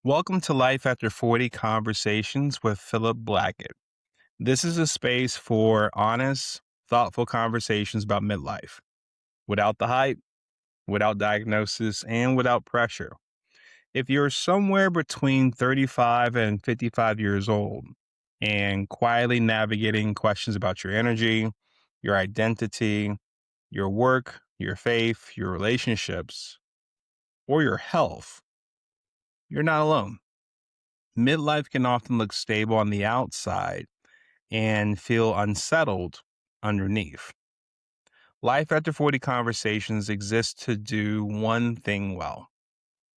Welcome to Life After 40 Conversations with Philip Blackett. This is a space for honest, thoughtful conversations about midlife, without the hype, without diagnosis, and without pressure. If you're somewhere between 35 and 55 years old and quietly navigating questions about your energy, your identity, your work, your faith, your relationships, or your health, you're not alone. Midlife can often look stable on the outside and feel unsettled underneath. Life After 40 Conversations exist to do one thing well: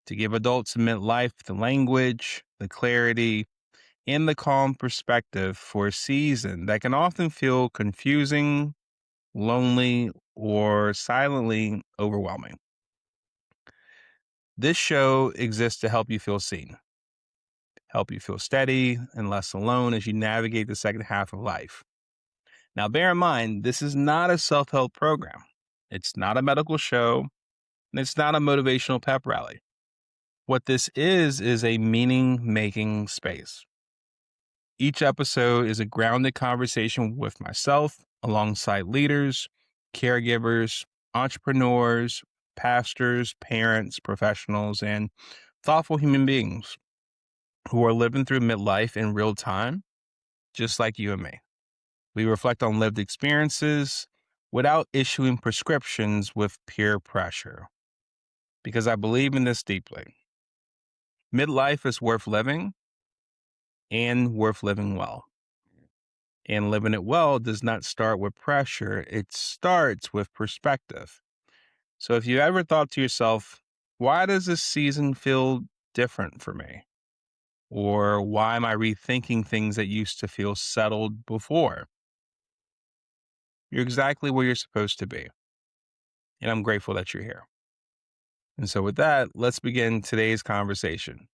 to give adults in midlife the language, the clarity, and the calm perspective for a season that can often feel confusing, lonely, or silently overwhelming. This show exists to help you feel seen, help you feel steady and less alone as you navigate the second half of life. Now, bear in mind, this is not a self help program. It's not a medical show, and it's not a motivational pep rally. What this is a meaning making space. Each episode is a grounded conversation with myself alongside leaders, caregivers, entrepreneurs, pastors, parents, professionals, and thoughtful human beings who are living through midlife in real time, just like you and me. We reflect on lived experiences without issuing prescriptions with peer pressure. Because I believe in this deeply. Midlife is worth living and worth living well. And living it well does not start with pressure, it starts with perspective. So if you ever thought to yourself, why does this season feel different for me? Or why am I rethinking things that used to feel settled before? You're exactly where you're supposed to be. And I'm grateful that you're here. And so, with that, let's begin today's conversation.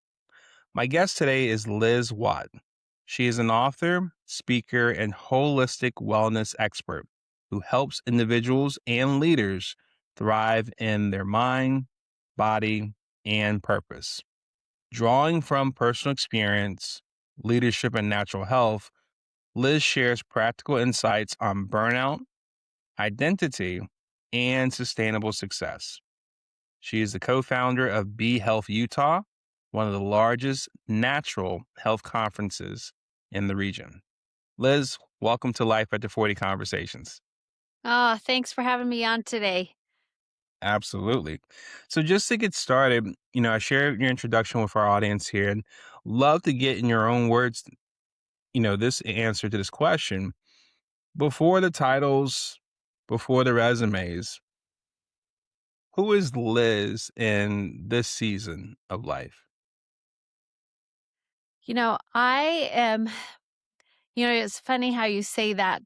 My guest today is Liz Watt. She is an author, speaker, and holistic wellness expert who helps individuals and leaders thrive in their mind, body, and purpose. Drawing from personal experience, leadership, and natural health, Liz shares practical insights on burnout, identity, and sustainable success. She is the co-founder of Be Health Utah, one of the largest natural health conferences in the region. Liz, welcome to Life After 40 Conversations. Thanks for having me on today. Absolutely. So just to get started, I shared your introduction with our audience here and love to get in your own words, this answer to this question. Before the titles, before the resumes, who is Liz in this season of life? I am, it's funny how you say that,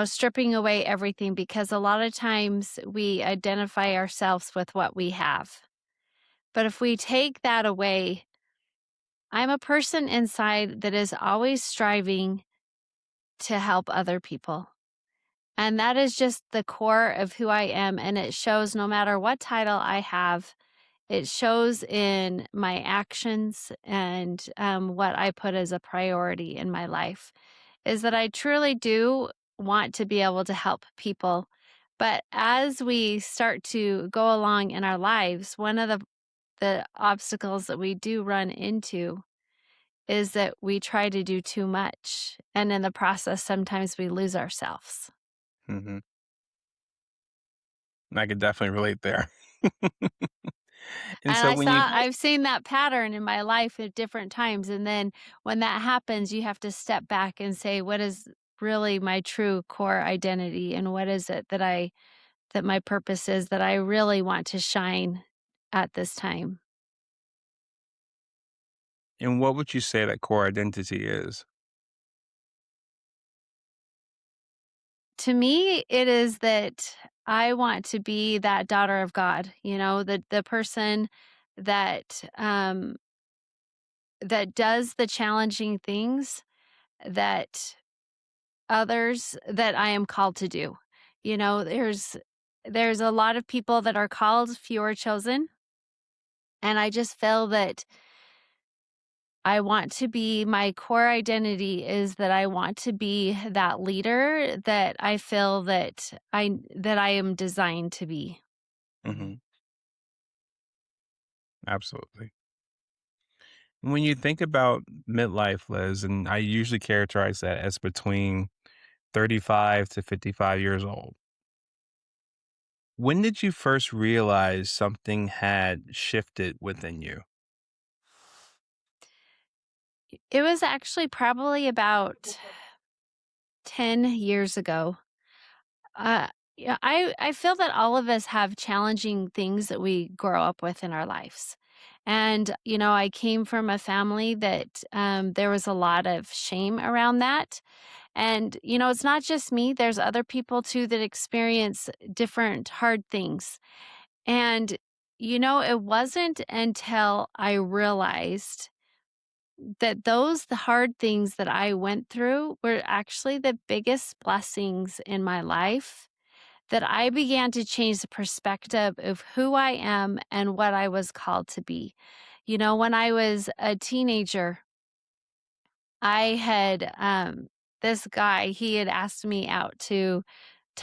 stripping away everything because a lot of times we identify ourselves with what we have. But if we take that away, I'm a person inside that is always striving to help other people. And that is just the core of who I am. And it shows no matter what title I have. It shows in my actions and what I put as a priority in my life is that I truly do want to be able to help people. But as we start to go along in our lives, one of the obstacles that we do run into is that we try to do too much. And in the process, sometimes we lose ourselves. Hmm. I could definitely relate there. And And so I've seen that pattern in my life at different times, and then when that happens, you have to step back and say, "What is really my true core identity, and what is it that my purpose is that I really want to shine at this time?" and what would you say that core identity is? To me, it is that I want to be that daughter of God, the person that, that does the challenging things that others that I am called to do. There's a lot of people that are called, few are chosen, and I just feel that I want to be my core identity is that I want to be that leader that I feel that I am designed to be. Hmm. Absolutely. When you think about midlife, Liz, and I usually characterize that as between 35 to 55 years old. When did you first realize something had shifted within you? It was actually probably about 10 years ago. Uh, yeah, I feel that all of us have challenging things that we grow up with in our lives. And, I came from a family that there was a lot of shame around that. And, it's not just me, there's other people too that experience different hard things. And, it wasn't until I realized that the hard things that I went through were actually the biggest blessings in my life that I began to change the perspective of who I am and what I was called to be. When I was a teenager, I had this guy, he had asked me out to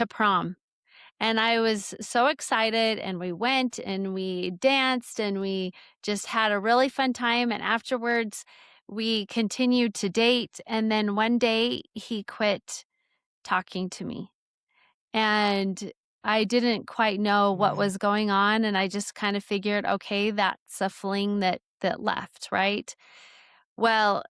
prom. And I was so excited, and we went and we danced and we just had a really fun time. And afterwards, we continued to date. And then one day he quit talking to me. And I didn't quite know what was going on. And I just kind of figured, okay, that's a fling that left, right? Well,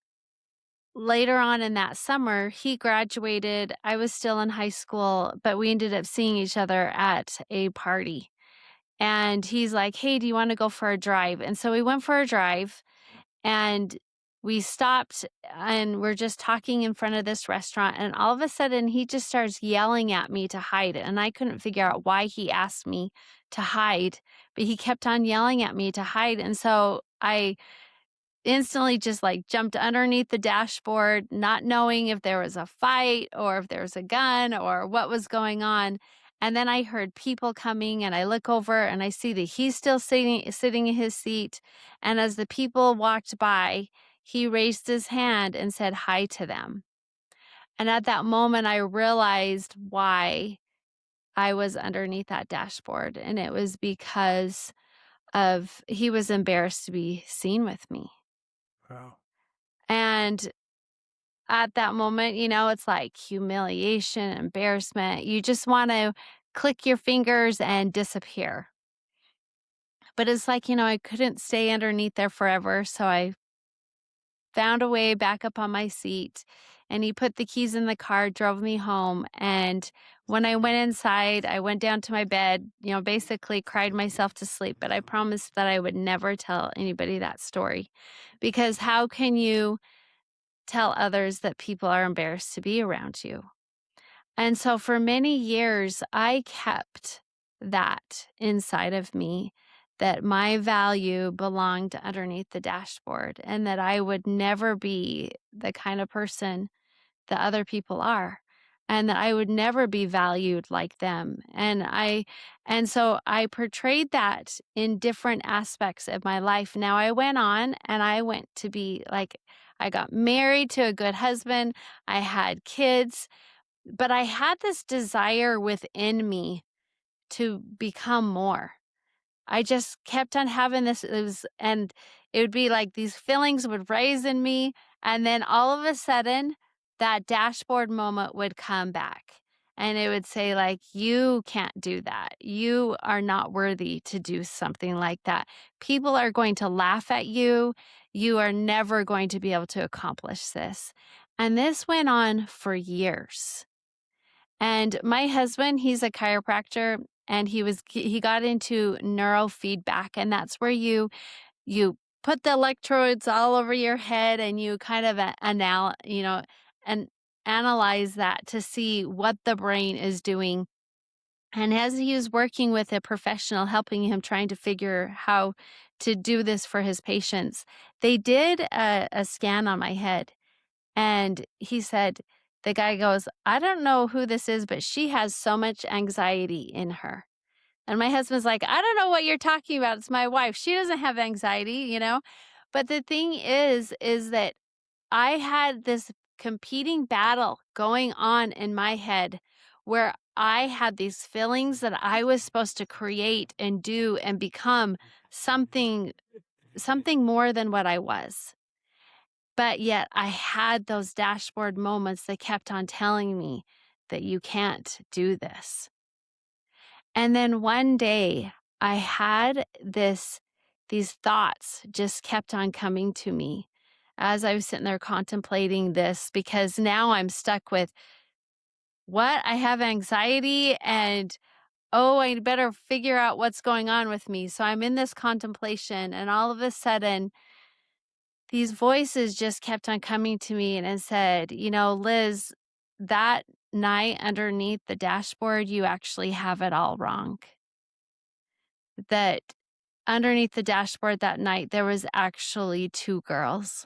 later on in that summer, he graduated. I was still in high school, but we ended up seeing each other at a party. And he's like, "Hey, do you want to go for a drive?" And so we went for a drive and we stopped and we're just talking in front of this restaurant. And all of a sudden, he just starts yelling at me to hide. And I couldn't figure out why he asked me to hide, but he kept on yelling at me to hide. And so I instantly just like jumped underneath the dashboard, not knowing if there was a fight or if there was a gun or what was going on. And then I heard people coming and I look over and I see that he's still sitting in his seat. And as the people walked by, he raised his hand and said hi to them. And at that moment, I realized why I was underneath that dashboard. And it was because of he was embarrassed to be seen with me. Wow. And at that moment, it's like humiliation, embarrassment. You just want to click your fingers and disappear. But it's like, I couldn't stay underneath there forever. So I found a way back up on my seat and he put the keys in the car, drove me home. And when I went inside, I went down to my bed, basically cried myself to sleep. But I promised that I would never tell anybody that story because how can you tell others that people are embarrassed to be around you? And so for many years, I kept that inside of me that my value belonged underneath the dashboard and that I would never be the kind of person that other people are and that I would never be valued like them. And so I portrayed that in different aspects of my life. Now I went on and I went to be like I got married to a good husband. I had kids, but I had this desire within me to become more. I just kept on having this and it would be like these feelings would raise in me, and then all of a sudden, that dashboard moment would come back, and it would say like, "You can't do that. You are not worthy to do something like that. People are going to laugh at you. You are never going to be able to accomplish this." And this went on for years. And my husband, he's a chiropractor and he got into neurofeedback, and that's where you put the electrodes all over your head and you kind of and analyze that to see what the brain is doing. And as he was working with a professional helping him trying to figure how to do this for his patients, they did a scan on my head and he said, the guy goes, "I don't know who this is, but she has so much anxiety in her." And my husband's like, "I don't know what you're talking about. It's my wife. She doesn't have anxiety, you know?" But the thing is that I had this competing battle going on in my head where I had these feelings that I was supposed to create and do and become something something more than what I was. But yet I had those dashboard moments that kept on telling me that you can't do this. And then one day I had these thoughts just kept on coming to me as I was sitting there contemplating this because now I'm stuck with what I have anxiety and oh, I better figure out what's going on with me. So I'm in this contemplation and all of a sudden these voices just kept on coming to me and it said, Liz, that night underneath the dashboard, you actually have it all wrong. That underneath the dashboard that night, there was actually two girls.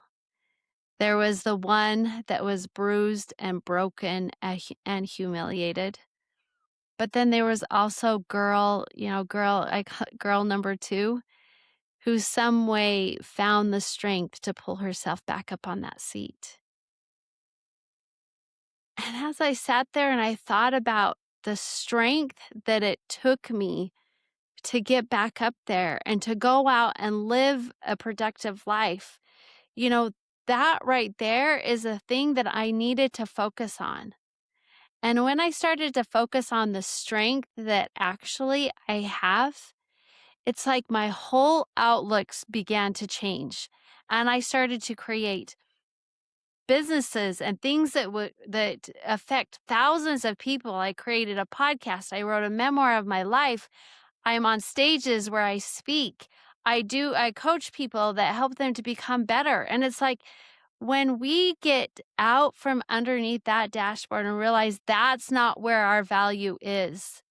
There was the one that was bruised and broken and humiliated. But then there was also girl number two, who some way found the strength to pull herself back up on that seat. And as I sat there and I thought about the strength that it took me to get back up there and to go out and live a productive life, you know, that right there is a thing that I needed to focus on. And when I started to focus on the strength that actually I have, it's like my whole outlooks began to change. And I started to create businesses and things that affect thousands of people. I created a podcast. I wrote a memoir of my life. I'm on stages where I speak. I coach people that help them to become better. And it's like when we get out from underneath that dashboard and realize that's not where our value is,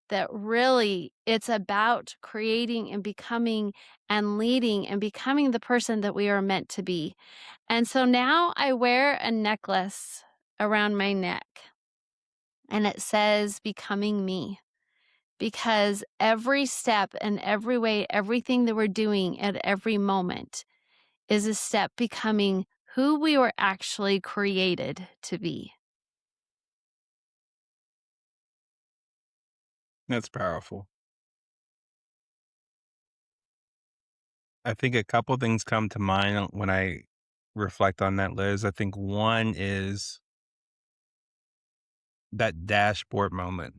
that really it's about creating and becoming and leading and becoming the person that we are meant to be. And so now I wear a necklace around my neck and it says becoming me, because every step and every way, everything that we're doing at every moment is a step becoming who we were actually created to be. That's powerful. I think a couple things come to mind when I reflect on that, Liz. I think one is that dashboard moment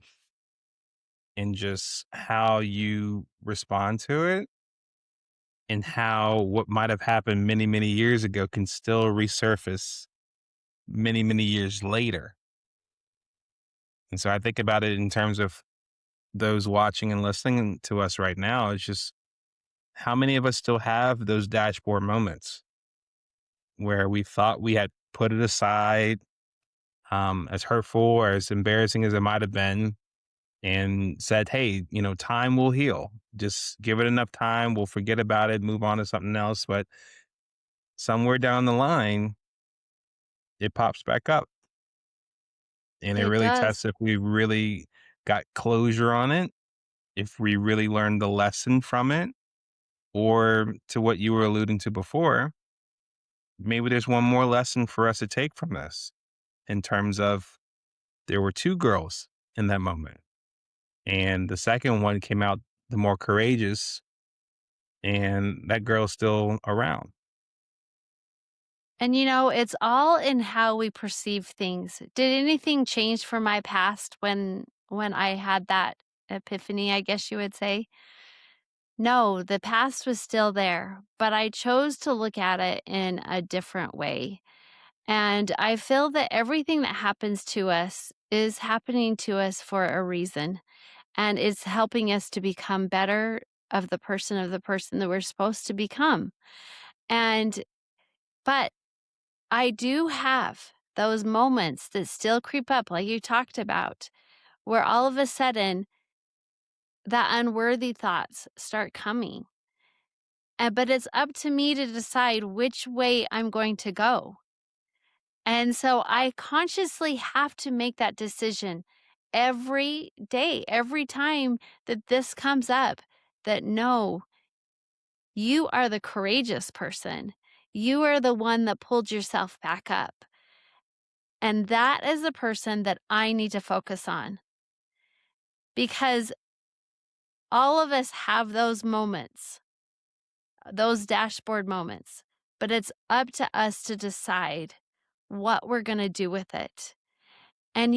and just how you respond to it and how what might have happened many, many years ago can still resurface many, many years later. And so I think about it in terms of those watching and listening to us right now. It's just how many of us still have those dashboard moments where we thought we had put it aside, as hurtful or as embarrassing as it might have been, and said, hey, time will heal. Just give it enough time. We'll forget about it, move on to something else. But somewhere down the line, it pops back up. And it It really does. tests if we really got closure on it, if we really learned the lesson from it, or to what you were alluding to before, maybe there's one more lesson for us to take from this in terms of there were two girls in that moment. And the second one came out the more courageous, and that girl's still around. And it's all in how we perceive things. Did anything change from my past when I had that epiphany, I guess you would say? No, the past was still there, but I chose to look at it in a different way. And I feel that everything that happens to us is happening to us for a reason, and it's helping us to become better of the person that we're supposed to become. And but I do have those moments that still creep up, like you talked about, where all of a sudden that unworthy thoughts start coming. But it's up to me to decide which way I'm going to go. And so I consciously have to make that decision every day, every time that this comes up, that no, You are the courageous person. You are the one that pulled yourself back up. And that is the person that I need to focus on because all of us have those moments, those dashboard moments, but it's up to us to decide what we're going to do with it. And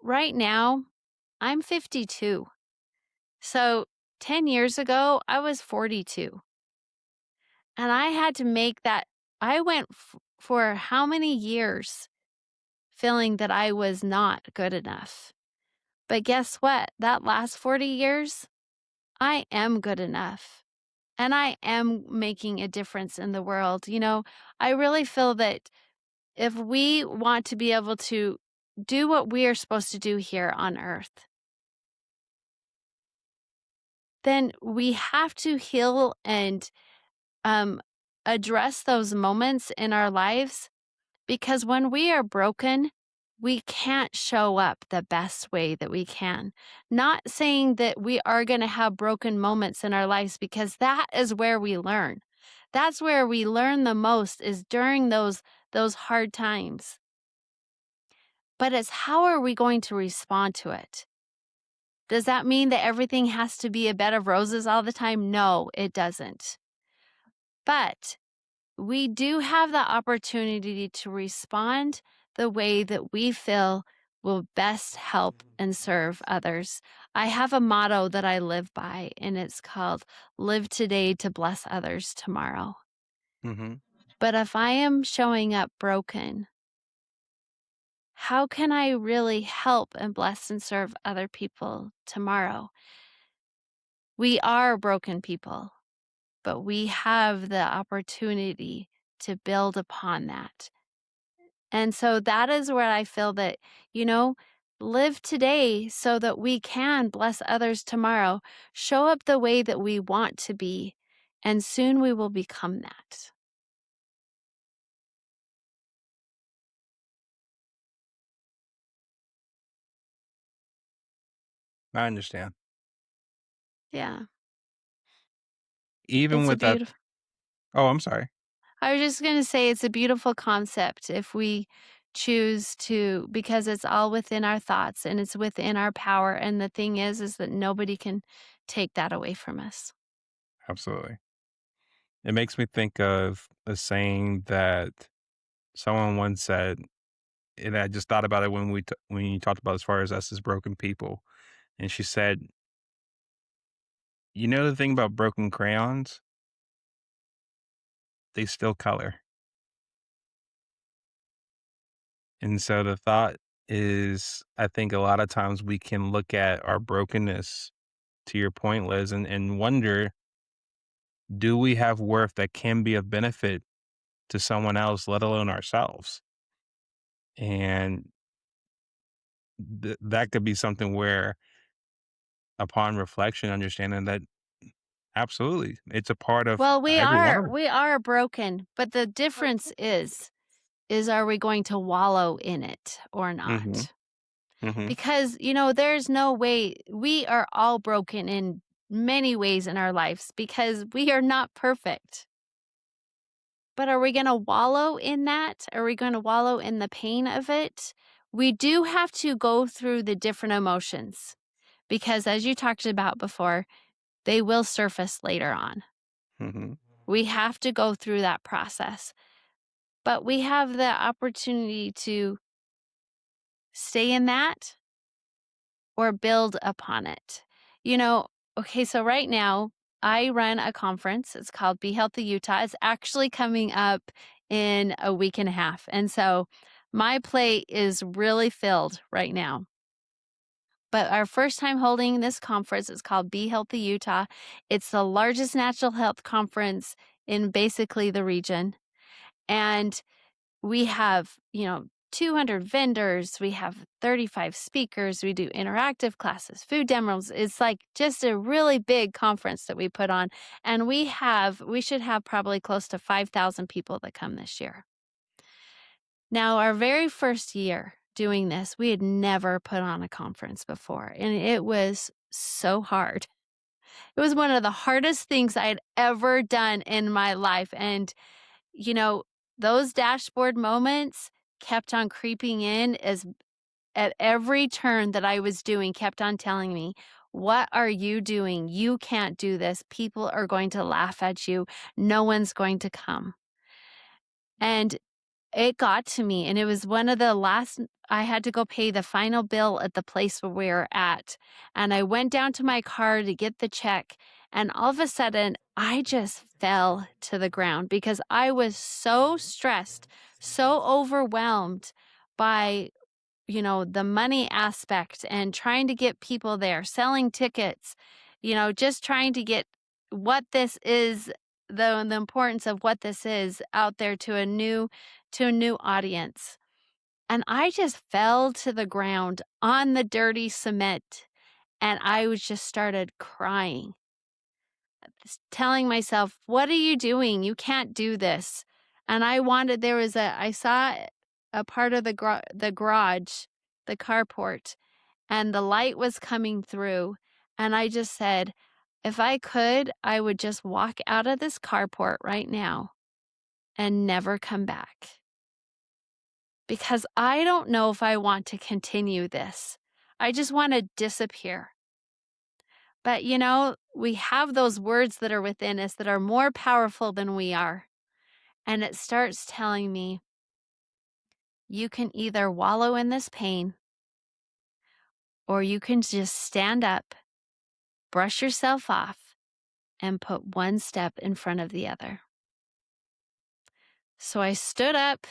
right now, I'm 52. So 10 years ago, I was 42. And I had to make that. I went for how many years feeling that I was not good enough. But guess what? That last 40 years, I am good enough. And I am making a difference in the world. I really feel that if we want to be able to do what we are supposed to do here on earth, then we have to heal and um, address those moments in our lives because when we are broken, we can't show up the best way that we can. Not saying that we are going to have broken moments in our lives because that is where we learn. That's where we learn the most is during those hard times. But it's how are we going to respond to it? Does that mean that everything has to be a bed of roses all the time? No, it doesn't. But we do have the opportunity to respond the way that we feel will best help and serve others. I have a motto that I live by, and it's called Live Today to Bless Others Tomorrow. Mm-hmm. But if I am showing up broken, how can I really help and bless and serve other people tomorrow? We are broken people, but we have the opportunity to build upon that. And so that is where I feel that, live today so that we can bless others tomorrow, show up the way that we want to be, and soon we will become that. I understand. Yeah. Even It's a with that. beautiful, Oh, I'm sorry. I was just going to say it's a beautiful concept if we choose to, because it's all within our thoughts and it's within our power. And the thing is that nobody can take that away from us. Absolutely. It makes me think of a saying that someone once said, and I just thought about it when when you talked about as far as us as broken people. And she said, "You know the thing about broken crayons? They still color." And so the thought is, I think a lot of times we can look at our brokenness, to your point, Liz, and wonder, do we have worth that can be of benefit to someone else, let alone ourselves? And that could be something where, upon reflection, understanding that absolutely it's a part of Well, we every one are of us. we are broken, but the difference is are we going to wallow in it or Hmm. not? Hmm. Because, there's no way we are all broken in many ways in our lives because we are not perfect. But are we going to wallow in that? Are we going to wallow in the pain of it? We do have to go through the different emotions because, as you talked about before, they will surface later on. Hmm. We have to go through that process, but we have the opportunity to stay in that or build upon it. Okay, so right now I run a conference. It's called Be Healthy Utah. It's actually coming up in a week and a half. And so my plate is really filled right now. But our first time holding this conference is called Be Healthy Utah. It's the largest natural health conference in basically the region. And we have, 200 vendors, we have 35 speakers, we do interactive classes, food demos. It's like just a really big conference that we put on. And we should have probably close to 5,000 people that come this year. Now, our very first year doing this, we had never put on a conference before, and it was so hard. It was one of the hardest things I had ever done in my life, and, you know, those dashboard moments kept on creeping in as at every turn that I was doing kept on telling me, "What are you doing? You can't do this. People are going to laugh at you. No one's going to come." And it got to me, and it was one of the last I had to go pay the final bill at the place where we were at, and I went down to my car to get the check, and all of a sudden, I just fell to the ground because I was so stressed, so overwhelmed by, the money aspect and trying to get people there, selling tickets, just trying to get what this is, the importance of what this is out there to a new audience. And I just fell to the ground on the dirty cement and I was just started crying, telling myself, "What are you doing? You can't do this." And I saw a part of the garage, the carport, and the light was coming through. And I just said, if I could, I would just walk out of this carport right now and never come back because I don't know if I want to continue this. I just want to disappear. But we have those words that are within us that are more powerful than we are. And it starts telling me, you can either wallow in this pain or you can just stand up, brush yourself off, and put one step in front of the other. So I stood up,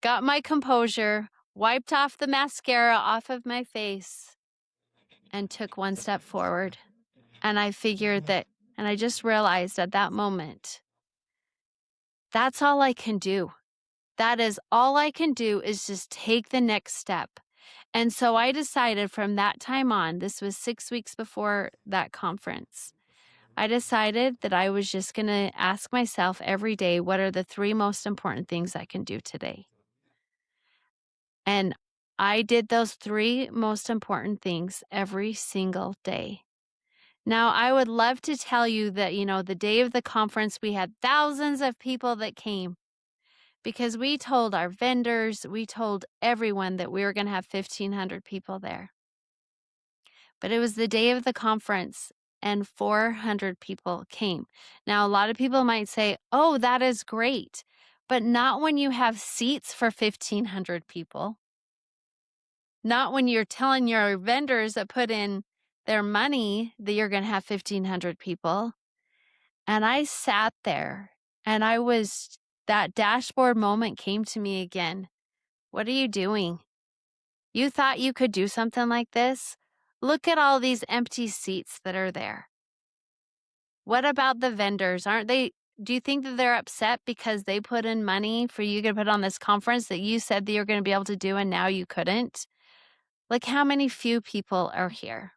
got my composure, wiped off the mascara off of my face, and took one step forward. And I figured that, and I just realized at that moment, that's all I can do. That is all I can do is just take the next step. And so I decided from that time on, this was 6 weeks before that conference, I decided that I was just going to ask myself every day, what are the 3 most important things I can do today? And I did those 3 most important things every single day. Now, I would love to tell you that, the day of the conference, we had thousands of people that came because we told our vendors, we told everyone that we were going to have 1,500 people there. But it was the day of the conference and 400 people came. Now, a lot of people might say, oh, that is great, but not when you have seats for 1,500 people. Not when you're telling your vendors that put in their money that you're going to have 1,500 people. And I sat there and that dashboard moment came to me again. What are you doing? You thought you could do something like this? Look at all these empty seats that are there. What about the vendors? Do you think that they're upset because they put in money for you to put on this conference that you said that you're going to be able to do and now you couldn't? Look how many few people are here.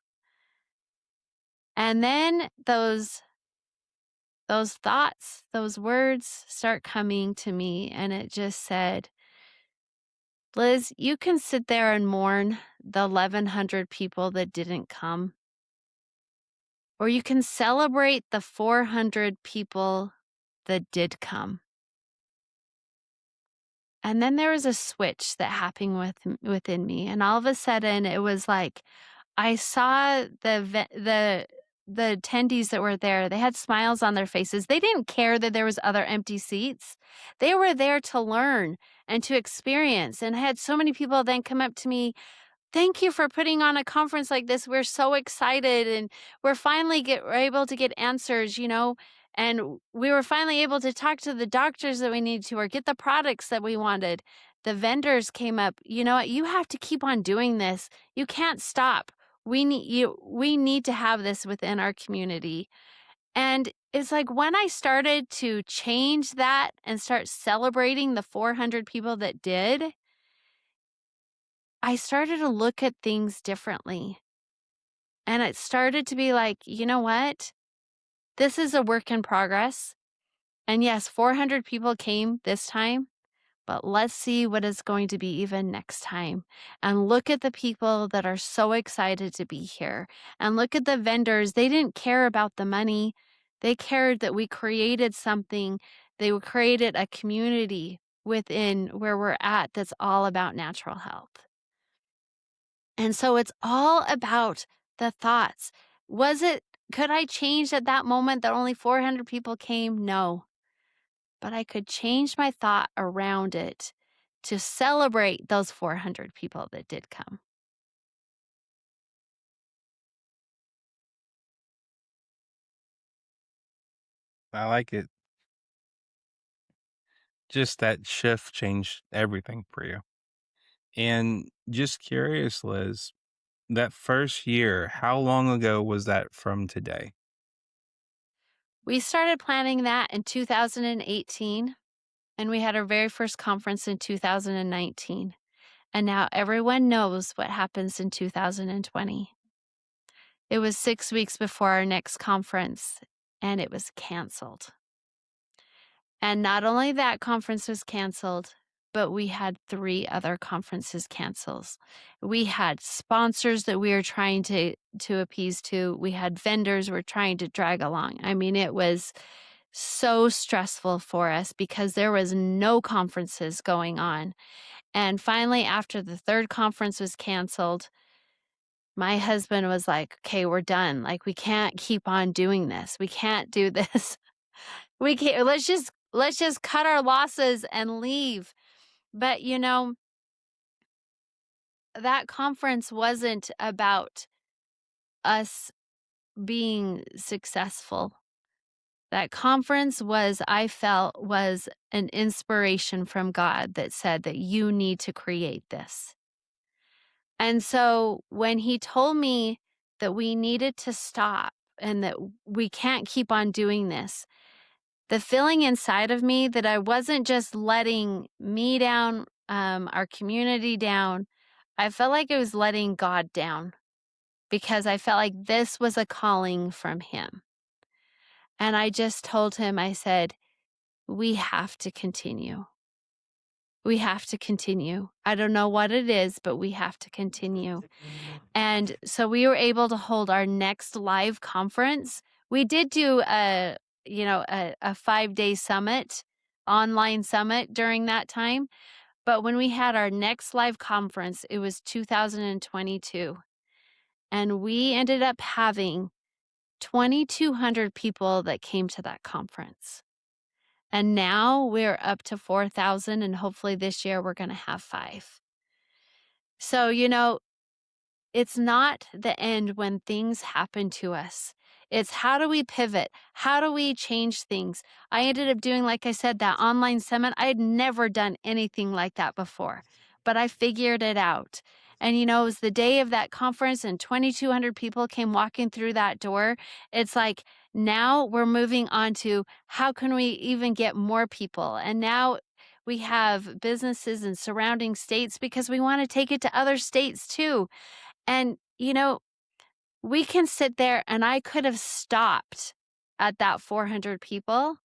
And then those thoughts, those words start coming to me and it just said, Liz, you can sit there and mourn the 1,100 people that didn't come, or you can celebrate the 400 people that did come. And then there was a switch that happened within me, and all of a sudden it was like I saw the attendees that were there. They had smiles on their faces. They didn't care that there was other empty seats. They were there to learn and to experience. And I had so many people then come up to me, "Thank you for putting on a conference like this. We're so excited and we're able to get answers, and we were finally able to talk to the doctors that we needed to or get the products that we wanted." The vendors came up, "You know what? You have to keep on doing this. You can't stop. We need to have this within our community." And it's like when I started to change that and start celebrating the 400 people that did, I started to look at things differently. And it started to be like, you know what? This is a work in progress. And yes, 400 people came this time, but let's see what is going to be even next time. And look at the people that are so excited to be here. And look at the vendors. They didn't care about the money, they cared that we created something. They created a community within where we're at that's all about natural health. And so it's all about the thoughts. Was it, could I change at that moment that only 400 people came? No, but I could change my thought around it to celebrate those 400 people that did come. I like it. Just that shift changed everything for you. And just curious, Liz, that first year, how long ago was that from today? We started planning that in 2018, and we had our very first conference in 2019. And now everyone knows what happens in 2020. It was 6 weeks before our next conference, and it was canceled. And not only that conference was canceled, but we had 3 other conferences cancels. We had sponsors that we were trying to appease to. We had vendors we're trying to drag along. I mean, it was so stressful for us because there was no conferences going on. And finally, after the 3rd conference was canceled, my husband was like, "Okay, we're done. Like, we can't keep on doing this. We can't do this. We can't, let's just cut our losses and leave." But, that conference wasn't about us being successful. That conference was, I felt, was an inspiration from God that said that you need to create this. And so when he told me that we needed to stop and that we can't keep on doing this, the feeling inside of me that I wasn't just letting me down, our community down, I felt like I was letting God down because I felt like this was a calling from him. And I just told him, I said, we have to continue. We have to continue. I don't know what it is, but we have to continue. And so we were able to hold our next live conference. We did do a 5-day summit, online summit during that time. But when we had our next live conference, it was 2022. And we ended up having 2,200 people that came to that conference. And now we're up to 4,000, and hopefully this year we're going to have 5. So, it's not the end when things happen to us. It's how do we pivot? How do we change things? I ended up doing, like I said, that online summit. I had never done anything like that before, but I figured it out. And, it was the day of that conference, and 2,200 people came walking through that door. It's like now we're moving on to how can we even get more people? And now we have businesses in surrounding states because we want to take it to other states too. And, we can sit there and I could have stopped at that 400 people,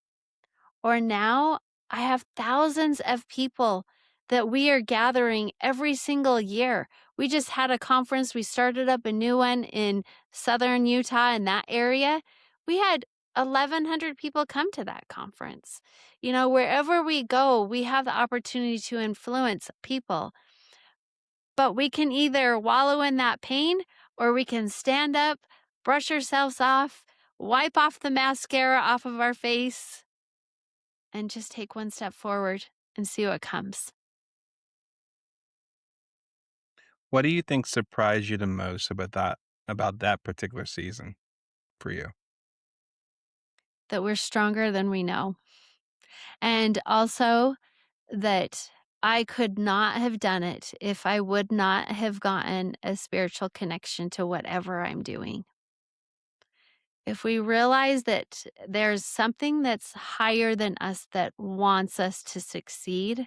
or now I have thousands of people that we are gathering every single year. We just had a conference. We started up a new one in southern Utah in that area. We had 1,100 people come to that conference. Wherever we go, we have the opportunity to influence people. But we can either wallow in that pain or we can stand up, brush ourselves off, wipe off the mascara off of our face, and just take one step forward and see what comes. What do you think surprised you the most about that particular season for you? That we're stronger than we know. And also that I could not have done it if I would not have gotten a spiritual connection to whatever I'm doing. If we realize that there's something that's higher than us that wants us to succeed,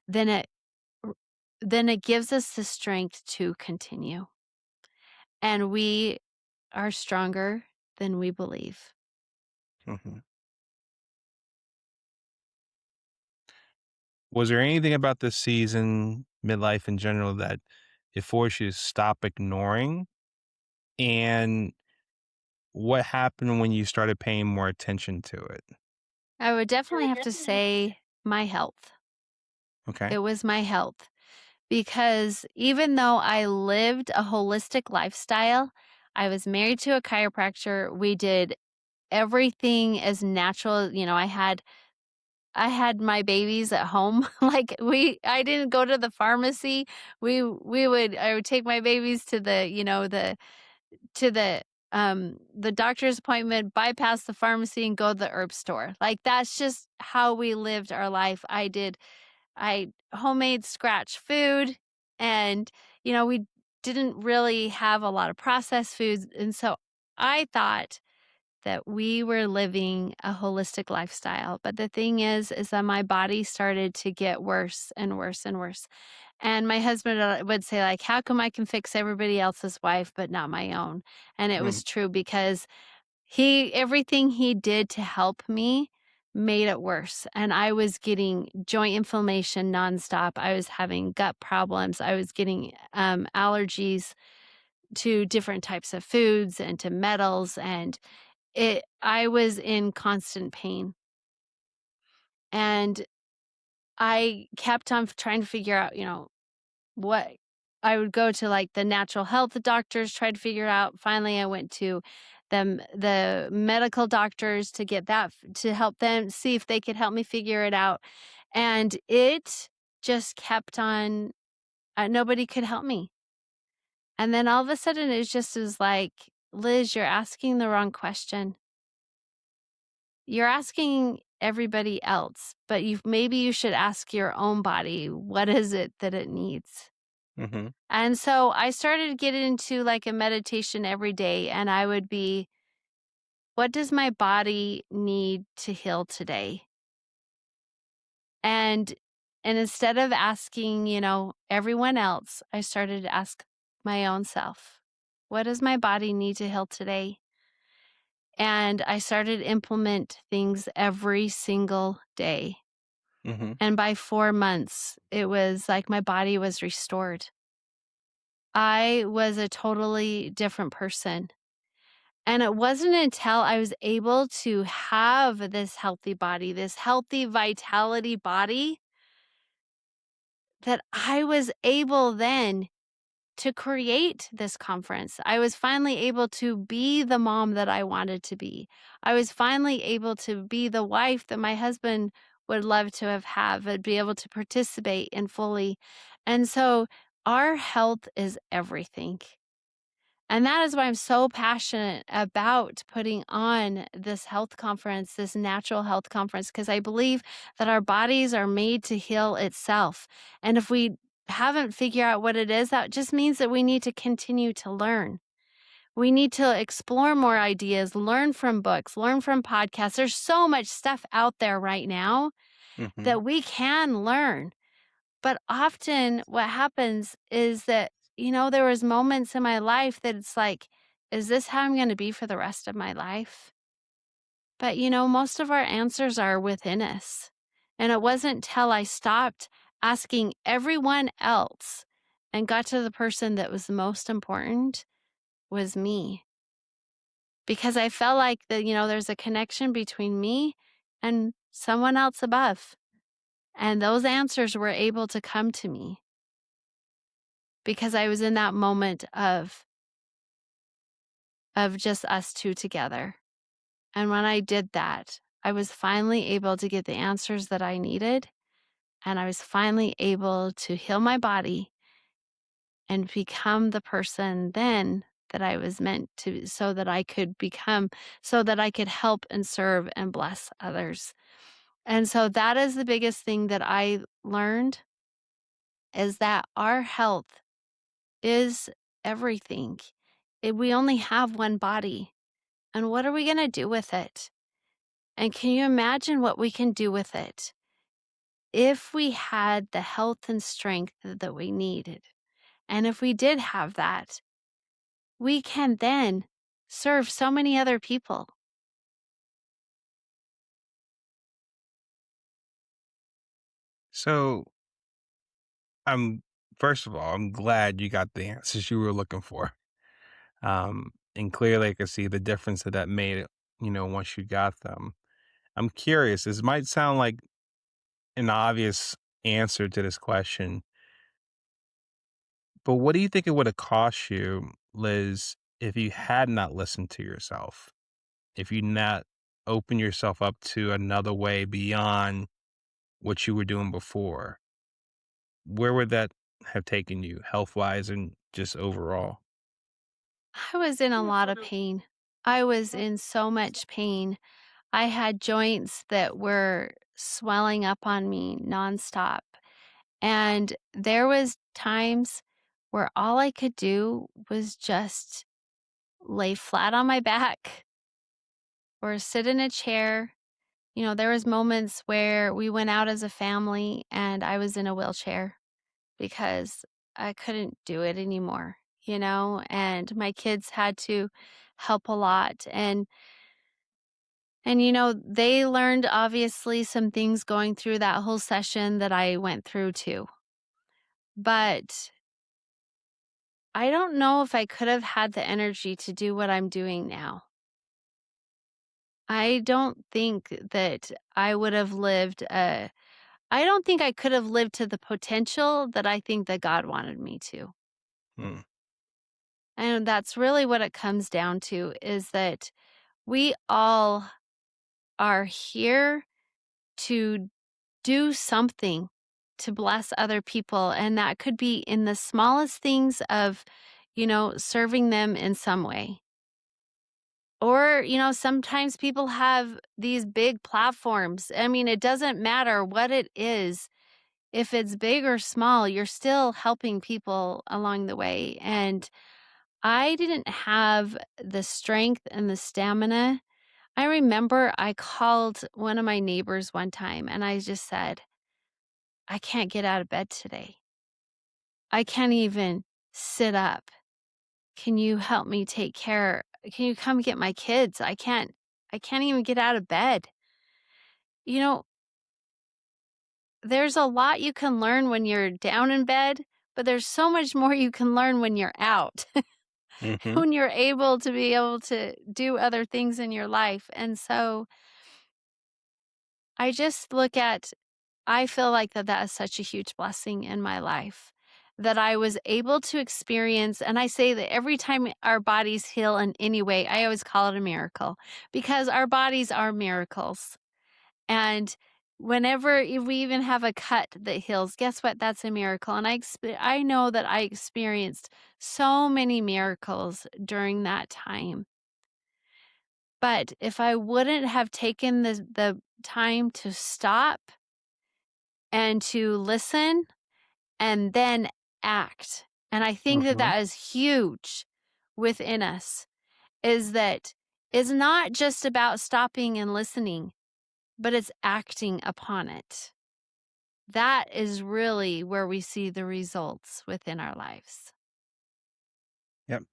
then it gives us the strength to continue. And we are stronger than we believe. Mhm. Was there anything about this season, midlife in general, that it forced you to stop ignoring? And what happened when you started paying more attention to it? I would definitely have to say my health. Okay. It was my health because even though I lived a holistic lifestyle, I was married to a chiropractor. We did everything as natural. I had my babies at home. Like I didn't go to the pharmacy. I would take my babies to the doctor's appointment, bypass the pharmacy and go to the herb store. Like that's just how we lived our life. I homemade scratch food and we didn't really have a lot of processed foods. And so I thought that we were living a holistic lifestyle. But the thing is that my body started to get worse and worse and worse. And my husband would say, like, how come I can fix everybody else's wife, but not my own? And it Mm, was true because everything he did to help me made it worse. And I was getting joint inflammation nonstop. I was having gut problems. I was getting allergies to different types of foods and to metals. And I was in constant pain, and I kept on trying to figure out, what I would go to, like, the natural health doctors, try to figure it out. Finally, I went to the medical doctors to get to help them see if they could help me figure it out, and it just kept on nobody could help me. And then all of a sudden, it just was like, "Liz, you're asking the wrong question. You're asking everybody else, but maybe you should ask your own body, what is it that it needs?" mhm, And so I started getting into like a meditation every day, and I would be, what does my body need to heal today? And instead of asking, everyone else, I started to ask my own self, what does my body need to heal today? And I started to implement things every single day. mhm, And by 4 months, it was like my body was restored. I was a totally different person. And it wasn't until I was able to have this healthy body, this healthy vitality body, that I was able then to create this conference. I was finally able to be the mom that I wanted to be. I was finally able to be the wife that my husband would love to have and be able to participate in fully. And so our health is everything. And that is why I'm so passionate about putting on this health conference, this natural health conference, because I believe that our bodies are made to heal itself. And if we haven't figured out what it is, that just means that we need to continue to learn. We need to explore more ideas, learn from books, learn from podcasts. There's so much stuff out there right now mhm. that we can learn. But often what happens is that, there was moments in my life that it's like, is this how I'm going to be for the rest of my life? But, most of our answers are within us. And it wasn't till I stopped asking everyone else and got to the person that was the most important was me. Because I felt like that, there's a connection between me and someone else above. And those answers were able to come to me because I was in that moment of just us two together. And when I did that, I was finally able to get the answers that I needed, and I was finally able to heal my body and become the person then that I was meant to, so that I could help and serve and bless others. And so that is the biggest thing that I learned, is that our health is everything. We only have one body. And what are we going to do with it? And can you imagine what we can do with it if we had the health and strength that we needed? And if we did have that, we can then serve so many other people. So I'm first of all, I'm glad you got the answers you were looking for. And clearly I could see the difference that that made, once you got them. I'm curious, this might sound like an obvious answer to this question, but what do you think it would have cost you, Liz, if you had not listened to yourself? If you not opened yourself up to another way beyond what you were doing before? Where would that have taken you health wise and just overall? I was in a lot of pain. I was in so much pain. I had joints that were swelling up on me nonstop. And there was times where all I could do was just lay flat on my back or sit in a chair. There was moments where we went out as a family and I was in a wheelchair because I couldn't do it anymore, and my kids had to help a lot. And they learned obviously some things going through that whole session that I went through too. But I don't know if I could have had the energy to do what I'm doing now. I don't think that I would have lived I don't think I could have lived to the potential that I think that God wanted me to. Hmm. And that's really what it comes down to is that we all are here to do something to bless other people. And that could be in the smallest things of, serving them in some way. Or, sometimes people have these big platforms. I mean, it doesn't matter what it is. If it's big or small, you're still helping people along the way. And I didn't have the strength and the stamina. I remember I called one of my neighbors one time and I just said, I can't get out of bed today. I can't even sit up. Can you help me take care? Can you come get my kids? I can't even get out of bed. You know, there's a lot you can learn when you're down in bed, but there's so much more you can learn when you're out, Hmm. when you're able to do other things in your life. And so I just look at I feel like that is such a huge blessing in my life that I was able to experience. And I say that every time our bodies heal in any way, I always call it a miracle because our bodies are miracles. And whenever if we even have a cut that heals, guess what? That's a miracle. And I know that I experienced so many miracles during that time. But if I wouldn't have taken the time to stop and to listen and then act. And I think that Hmm. that is huge within us is that it's not just about stopping and listening, but it's acting upon it. That is really where we see the results within our lives. Yep,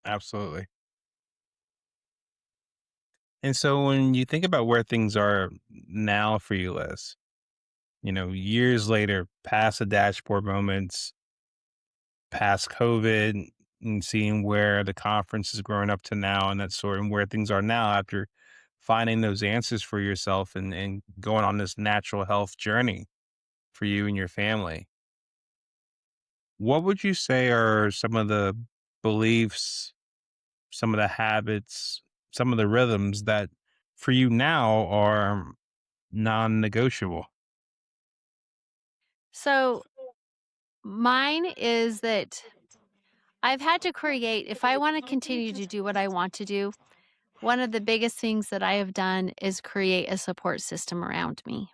absolutely. And so when you think about where things are now for you, Liz, years later, past the dashboard moments, past COVID, and seeing where the conference is growing up to now and that sort, and where things are now after finding those answers for yourself and going on this natural health journey for you and your family. What would you say are some of the beliefs, some of the habits, some of the rhythms that for you now are non-negotiable? So, mine is that I've had to create, if I want to continue to do what I want to do, one of the biggest things that I have done is create a support system around me.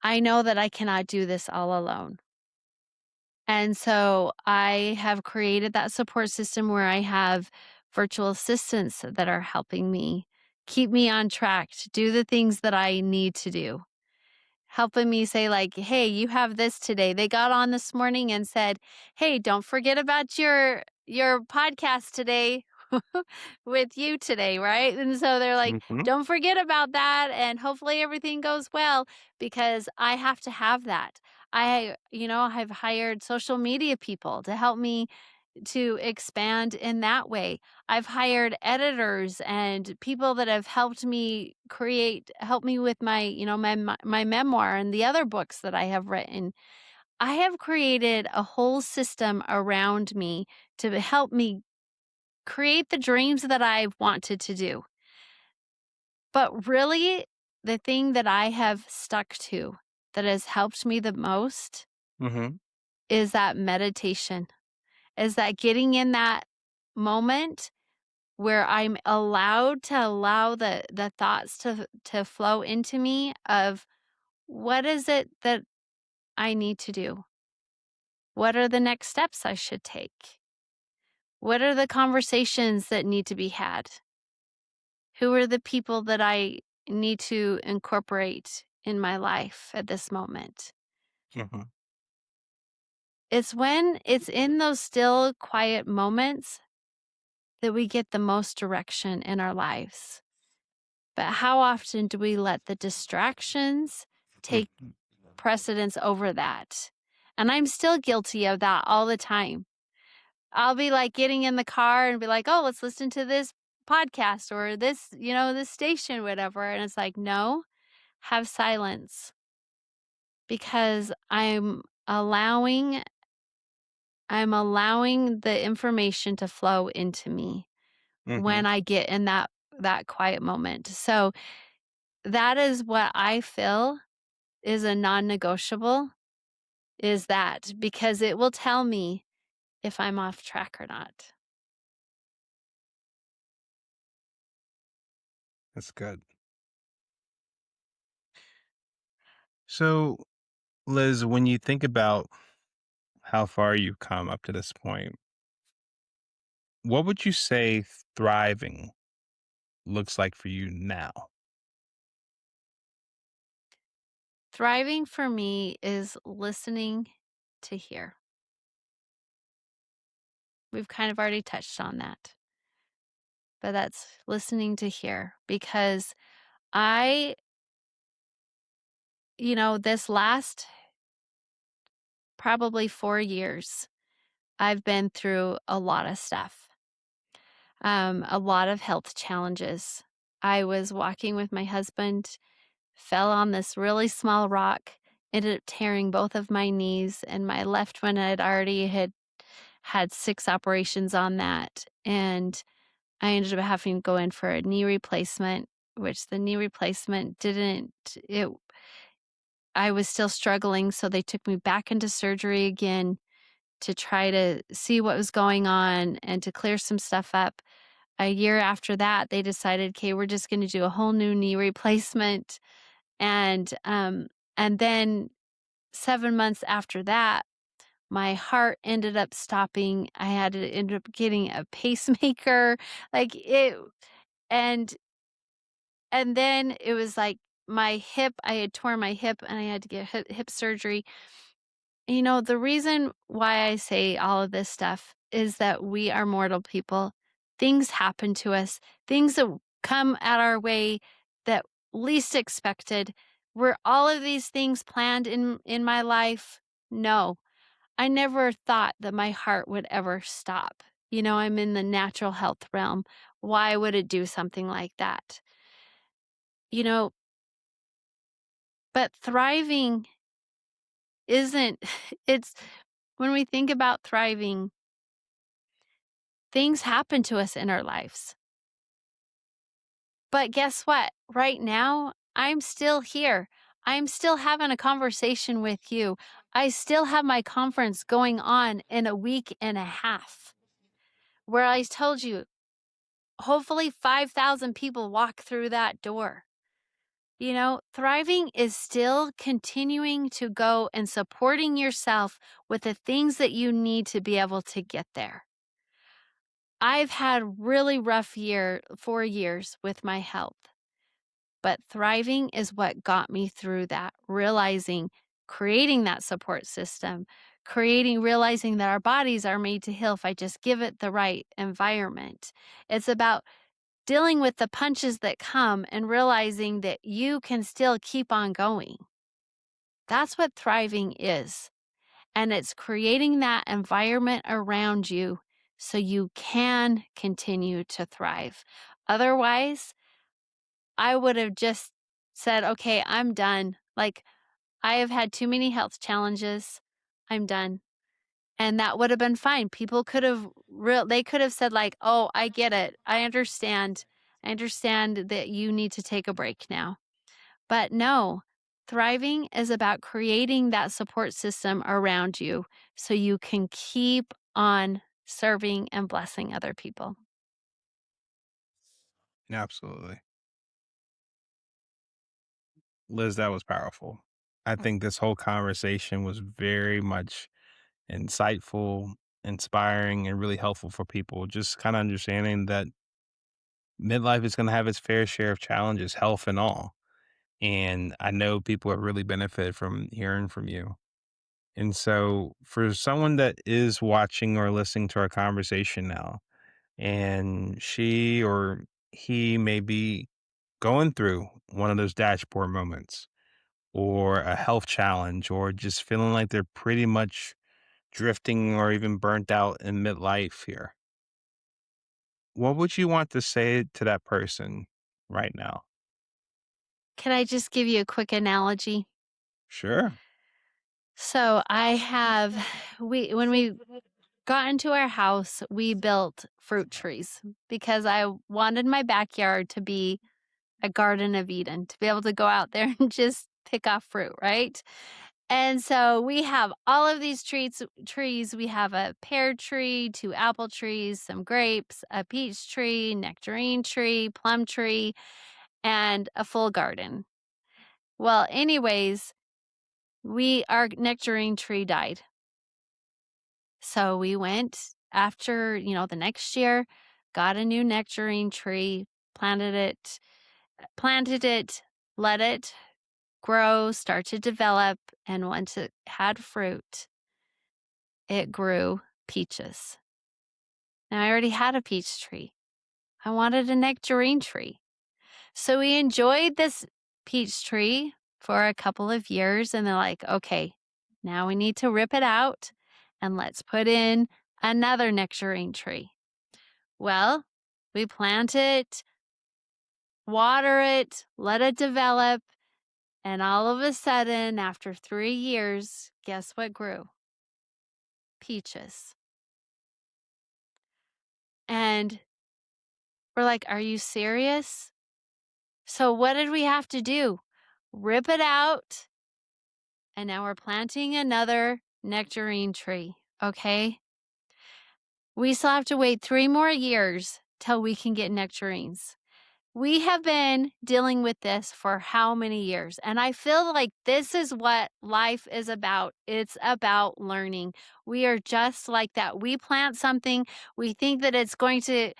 I know that I cannot do this all alone. And so I have created that support system where I have virtual assistants that are helping me keep me on track to do the things that I need to do. Helping me say like, "Hey, you have this today." They got on this morning and said, "Hey, don't forget about your podcast today." with you today, right? And so they're like, Mhm. don't forget about that. And hopefully everything goes well because I have to have that. I've hired social media people to help me to expand in that way. I've hired editors and people that have helped me with my memoir and the other books that I have written. I have created a whole system around me to help me create the dreams that I've wanted to do. But really, the thing that I have stuck to that has helped me the most Mhm. is that meditation, is that getting in that moment where I'm allowed to allow the thoughts to flow into me of what is it that I need to do? What are the next steps I should take? What are the conversations that need to be had? Who are the people that I need to incorporate in my life at this moment? Mhm. It's when it's in those still, quiet moments that we get the most direction in our lives. But how often do we let the distractions take Mhm. precedence over that? And I'm still guilty of that all the time. I'll be like getting in the car and be like, oh, let's listen to this podcast or this station, whatever. And it's like, no, have silence because I'm allowing the information to flow into me when Mhm. I get in that quiet moment. So that is what I feel is a non-negotiable, is that because it will tell me if I'm off track or not. That's good. So, Liz, when you think about how far you've come up to this point, what would you say thriving looks like for you now? Thriving for me is listening to hear. We've kind of already touched on that, but that's listening to hear because I, this last probably 4 years, I've been through a lot of stuff, a lot of health challenges. I was walking with my husband, fell on this really small rock, ended up tearing both of my knees, and my left one had 6 operations on that, and I ended up having to go in for a knee replacement, which the knee replacement didn't it I was still struggling, so they took me back into surgery again to try to see what was going on and to clear some stuff up. A year after that, they decided, "Okay, we're just gonna do a whole new knee replacement." And then 7 months after that, my heart ended up stopping. I had to end up getting a pacemaker, like, it and and then it was like my hip, I had torn my hip and I had to get hip surgery. The reason why I say all of this stuff is that we are mortal people. Things happen to us, things that come at our way that least expected. Were all of these things planned in my life? No. I never thought that my heart would ever stop. I'm in the natural health realm. Why would it do something like that? You know, but thriving isn't it's when we think about thriving, things happen to us in our lives. But guess what? Right now, I'm still here. I'm still having a conversation with you. I still have my conference going on in a week and a half where I told you, hopefully 5,000 people walk through that door. Thriving is still continuing to go and supporting yourself with the things that you need to be able to get there. I've had really rough 4 years with my health, but thriving is what got me through that, realizing, creating that support system, realizing that our bodies are made to heal if I just give it the right environment. It's about dealing with the punches that come and realizing that you can still keep on going. That's what thriving is. And it's creating that environment around you so you can continue to thrive. Otherwise, I would have just said, okay, I'm done. Like, I have had too many health challenges. I'm done. And that would have been fine. People could have they could have said like, "Oh, I get it. I understand. I understand that you need to take a break now." But no, thriving is about creating that support system around you so you can keep on serving and blessing other people. Absolutely. Liz, that was powerful. I think this whole conversation was very much insightful, inspiring, and really helpful for people. Just kind of understanding that midlife is going to have its fair share of challenges, health and all. And I know people have really benefited from hearing from you. And so, for someone that is watching or listening to our conversation now, and she or he may be going through one of those dashboard moments or a health challenge or just feeling like they're pretty much drifting or even burnt out in midlife here, what would you want to say to that person right now? Can I just give you a quick analogy? Sure. So I have we when we got into our house, we built fruit trees because I wanted my backyard to be a Garden of Eden, to be able to go out there and just pick off fruit, right? And so we have all of these trees. We have a pear tree, two apple trees, some grapes, a peach tree, nectarine tree, plum tree, and a full garden. Well, anyways, our nectarine tree died. So we went after, the next year, got a new nectarine tree, planted it, let it grow, start to develop, and once it had fruit, it grew peaches. Now I already had a peach tree. I wanted a nectarine tree. So we enjoyed this peach tree for a couple of years, and they're like, okay, now we need to rip it out and let's put in another nectarine tree. Well, we plant it, water it, let it develop, and all of a sudden, after 3 years, guess what grew? Peaches. And we're like, are you serious? So, what did we have to do? Rip it out, and now we're planting another nectarine tree. Okay. We still have to wait 3 more years till we can get nectarines. We have been dealing with this for how many years? And I feel like this is what life is about. It's about learning. We are just like that. We plant something, we think that it's going to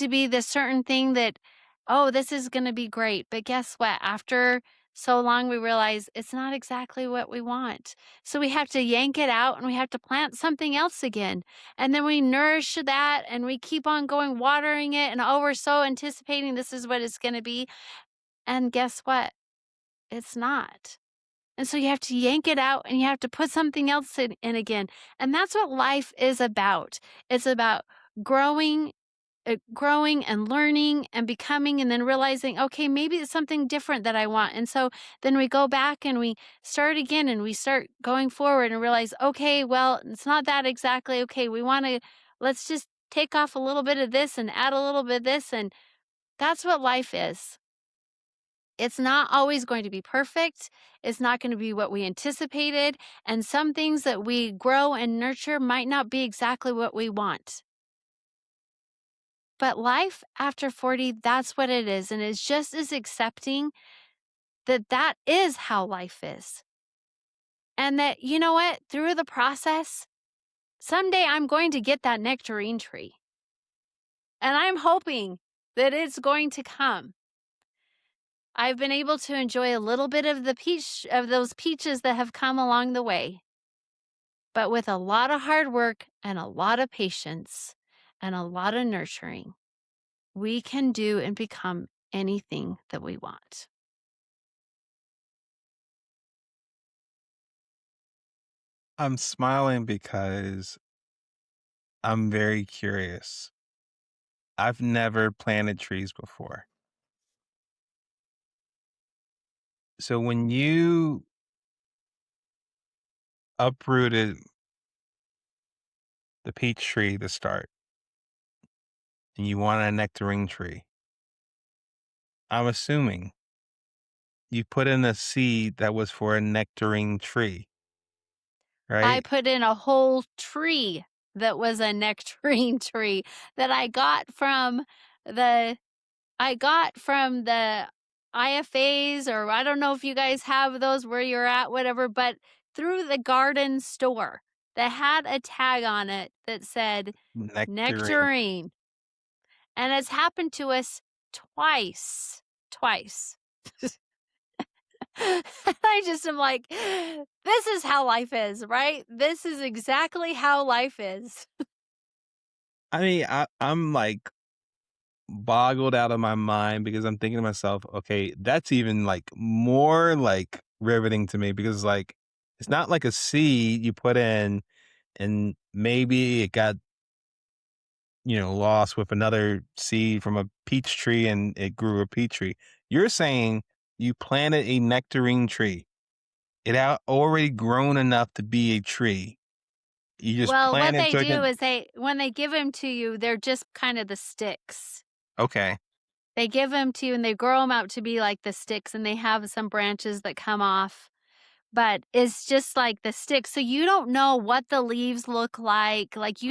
be this certain thing that, oh, this is going to be great. But guess what? After so long we realize it's not exactly what we want. So we have to yank it out and we have to plant something else again. And then we nourish that and we keep on going, watering it. And oh, we're so anticipating this is what it's going to be. And guess what? It's not. And so you have to yank it out and you have to put something else in again. And that's what life is about. It's about growing growing and learning and becoming and then realizing, okay, maybe it's something different that I want. And so then we go back and we start again and we start going forward and realize, okay, well, it's not that exactly. Okay, let's just take off a little bit of this and add a little bit of this. And that's what life is. It's not always going to be perfect. It's not going to be what we anticipated. And some things that we grow and nurture might not be exactly what we want. But life after 40, that's what it is. And it's just as accepting that that is how life is. And that, you know what, through the process, someday I'm going to get that nectarine tree. And I'm hoping that it's going to come. I've been able to enjoy a little bit of those peaches that have come along the way. But with a lot of hard work and a lot of patience and a lot of nurturing, we can do and become anything that we want. I'm smiling because I'm very curious. I've never planted trees before. So when you uprooted the peach tree to start and you want a nectarine tree, I'm assuming you put in a seed that was for a nectarine tree, I right? put in a whole tree that was a nectarine tree that the I got from the IFAs, or I don't know if you guys have those where you're at, whatever, but through the garden store that had a tag on it that said Nectarine. nectarine. And it's happened to us twice. Twice. I just am like, this is how life is, right? This is exactly how life is. I mean, I'm like boggled out of my mind because I'm thinking to myself, okay, that's even like more like riveting to me because like it's not like a seed you put in and maybe it got, lost with another seed from a peach tree and it grew a peach tree. You're saying you planted a nectarine tree. It had already grown enough to be a tree. You just Well, what planted they so it do can is when they give them to you, they're just kind of the sticks. okay. They give them to you and they grow them out to be like the sticks, and they have some branches that come off, but it's just like the sticks. So you don't know what the leaves look like. Like Oh, okay.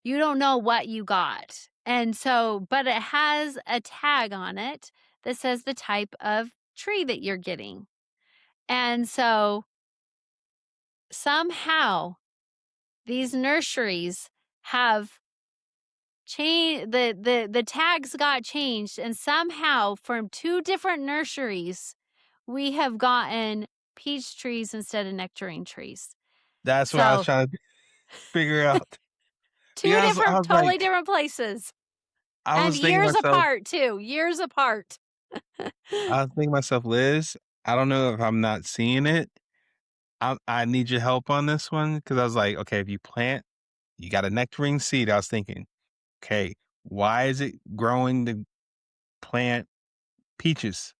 you don't know what you got. And so, but it has a tag on it that says the type of tree that you're getting. And so somehow these nurseries have changed the tags got changed, and somehow from two different nurseries we have gotten peach trees instead of nectarine trees. That's what I was So trying to figure out. two Because I different was totally like, different places, I and was thinking to years myself, apart too, years apart. Liz, I don't know if I'm not seeing it. I need your help on this one because I was like, okay, if you plant, you got a nectarine seed. I was thinking, okay, why is it growing to plant peaches?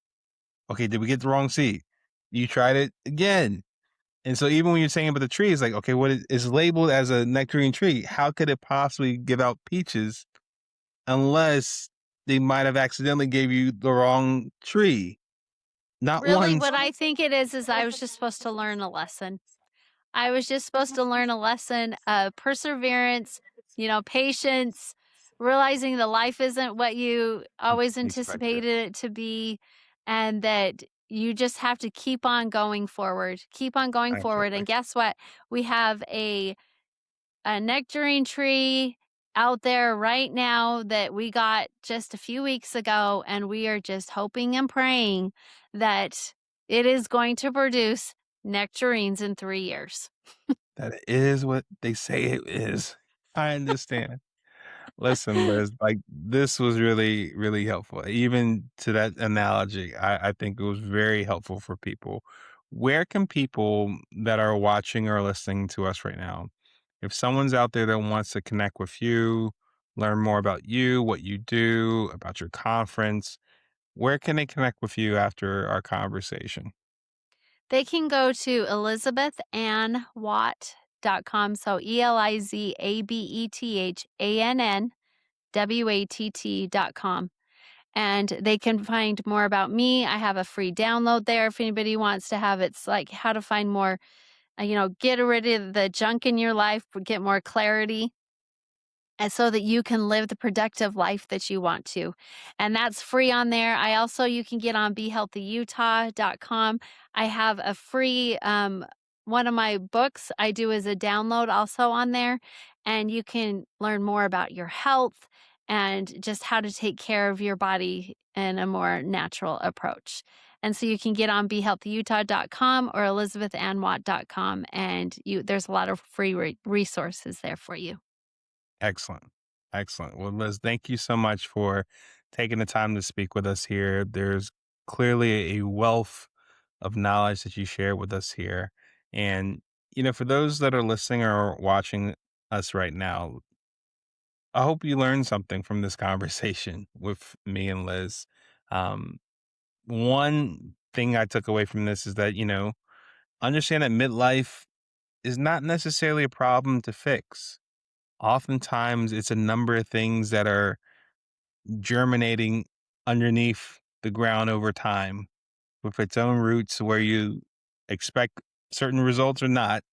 Okay, did we get the wrong seed? You tried it again. And so even when you're saying about the tree, it's like, okay, what is labeled as a nectarine tree? How could it possibly give out peaches unless they might have accidentally gave you the wrong tree? Not Really, once. what I think it is I was just supposed to learn a lesson. I was just supposed to learn a lesson of perseverance, patience, realizing that life isn't what you always Expected. anticipated it to be, and that you just have to keep on going forward. Keep on going forward. Exactly. And guess what? We have a nectarine tree out there right now that we got just a few weeks ago, and we are just hoping and praying that it is going to produce nectarines in 3 years. That is what they say it is. I understand. Listen, Liz, like this was really, really helpful. Even to that analogy, I think it was very helpful for people. Where can people that are watching or listening to us right now, if someone's out there that wants to connect with you, learn more about you, what you do, about your conference, where can they connect with you after our conversation? They can go to elizabethannwatt.com. So ELIZABETHANNWATT.com. And they can find more about me. I have a free download there if anybody wants to have it's like how to find more, get rid of the junk in your life, get more clarity, and so that you can live the productive life that you want to. And that's free on there. You can get on BeHealthyUtah.com. I have a free, one of my books I do as a download also on there. And you can learn more about your health and just how to take care of your body in a more natural approach. And so you can get on behealthyutah.com or elizabethannwatt.com, and there's a lot of free resources there for you. Excellent. Excellent. Well, Liz, thank you so much for taking the time to speak with us here. There's clearly a wealth of knowledge that you share with us here. And, for those that are listening or watching us right now, I hope you learned something from this conversation with me and Liz. Um, One thing I took away from this is that, understand that midlife is not necessarily a problem to fix. Oftentimes, it's a number of things that are germinating underneath the ground over time with its own roots where you expect certain results or not.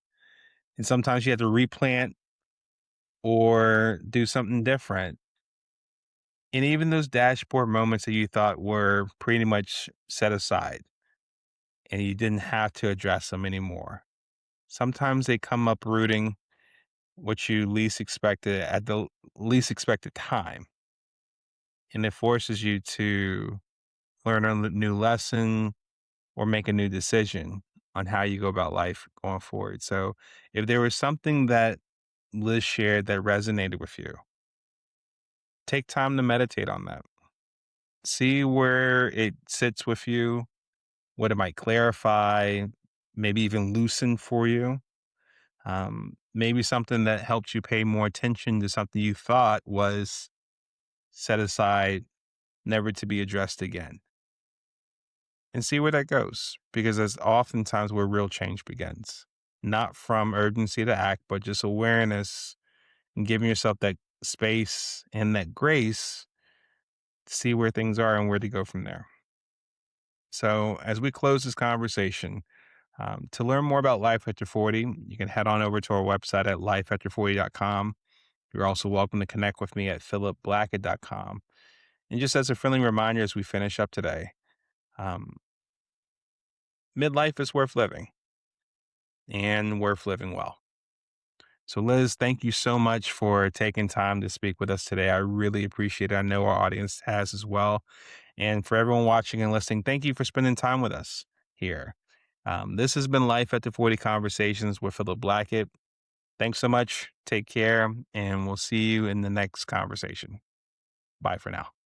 And sometimes you have to replant or do something different. And even those dashboard moments that you thought were pretty much set aside and you didn't have to address them anymore. Sometimes they come uprooting what you least expected at the least expected time. And it forces you to learn a new lesson or make a new decision on how you go about life going forward. So if there was something that Liz shared that resonated with you, take time to meditate on that. See where it sits with you, what it might clarify, maybe even loosen for you. Maybe something that helps you pay more attention to something you thought was set aside, never to be addressed again, and see where that goes. Because that's oftentimes where real change begins, not from urgency to act, but just awareness and giving yourself that space and that grace to see where things are and where to go from there. So, as we close this conversation, to learn more about Life After 40, you can head on over to our website at lifeafter40.com. You're also welcome to connect with me at philipblackett.com. And just as a friendly reminder as we finish up today, um, midlife is worth living and worth living well. So, Liz, thank you so much for taking time to speak with us today. I really appreciate it. I know our audience has as well. And for everyone watching and listening, thank you for spending time with us here. This has been Life After 40 Conversations with Philip Blackett. Thanks so much. Take care, and we'll see you in the next conversation. Bye for now.